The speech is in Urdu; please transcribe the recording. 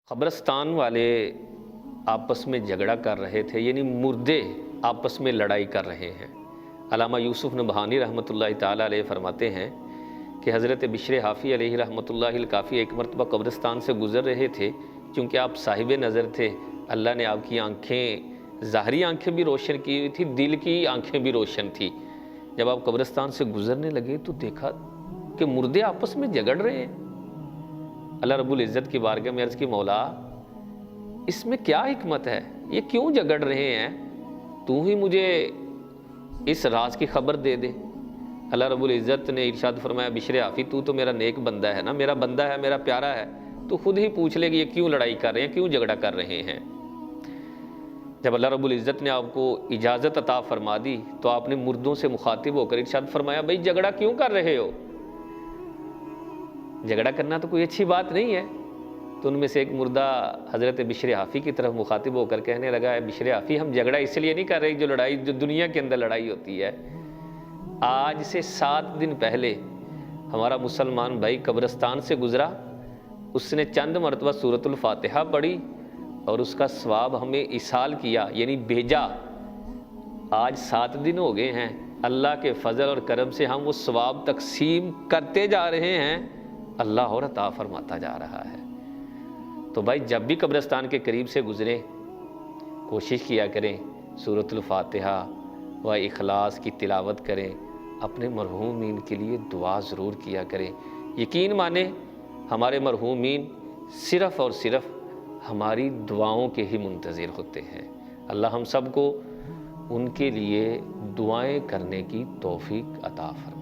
قبرستان والے آپس میں جھگڑا کر رہے تھے، یعنی مردے آپس میں لڑائی کر رہے ہیں۔ علامہ یوسف نبہانی رحمۃ اللہ تعالیٰ علیہ فرماتے ہیں کہ حضرت بشر حافی علیہ رحمۃ اللہ الکافی ایک مرتبہ قبرستان سے گزر رہے تھے۔ چونکہ آپ صاحب نظر تھے، اللہ نے آپ کی آنکھیں، ظاہری آنکھیں بھی روشن کی ہوئی تھی، دل کی آنکھیں بھی روشن تھی۔ جب آپ قبرستان سے گزرنے لگے تو دیکھا کہ مردے آپس میں جھگڑ رہے ہیں۔ اللہ رب العزت کی بارگاہ میں عرض کی، مولا اس میں کیا حکمت ہے؟ یہ کیوں جھگڑ رہے ہیں؟ تو ہی مجھے اس راز کی خبر دے دے۔ اللہ رب العزت نے ارشاد فرمایا، بشر حافی تو میرا نیک بندہ ہے نا، میرا بندہ ہے، میرا پیارا ہے، تو خود ہی پوچھ لے کہ یہ کیوں لڑائی کر رہے ہیں، کیوں جھگڑا کر رہے ہیں۔ جب اللہ رب العزت نے آپ کو اجازت عطا فرما دی تو آپ نے مردوں سے مخاطب ہو کر ارشاد فرمایا، بھائی جھگڑا کیوں کر رہے ہو؟ جھگڑا کرنا تو کوئی اچھی بات نہیں ہے۔ تو ان میں سے ایک مردہ حضرت بشر حافی کی طرف مخاطب ہو کر کہنے لگا، ہے بشر حافی، ہم جھگڑا اس لیے نہیں کر رہے جو دنیا کے اندر لڑائی ہوتی ہے۔ آج سے 7 دن پہلے ہمارا مسلمان بھائی قبرستان سے گزرا، اس نے چند مرتبہ سورۃ الفاتحہ پڑھی اور اس کا ثواب ہمیں ایصال کیا، یعنی بھیجا۔ آج 7 دن ہو گئے ہیں، اللہ کے فضل اور کرم سے ہم وہ ثواب تقسیم کرتے جا رہے ہیں، اللہ اور عطا فرماتا جا رہا ہے۔ تو بھائی جب بھی قبرستان کے قریب سے گزریں، کوشش کیا کریں سورۃ الفاتحہ و اخلاص کی تلاوت کریں، اپنے مرحومین کے لیے دعا ضرور کیا کریں۔ یقین مانیں ہمارے مرحومین صرف اور صرف ہماری دعاؤں کے ہی منتظر ہوتے ہیں۔ اللہ ہم سب کو ان کے لیے دعائیں کرنے کی توفیق عطا فرمائے۔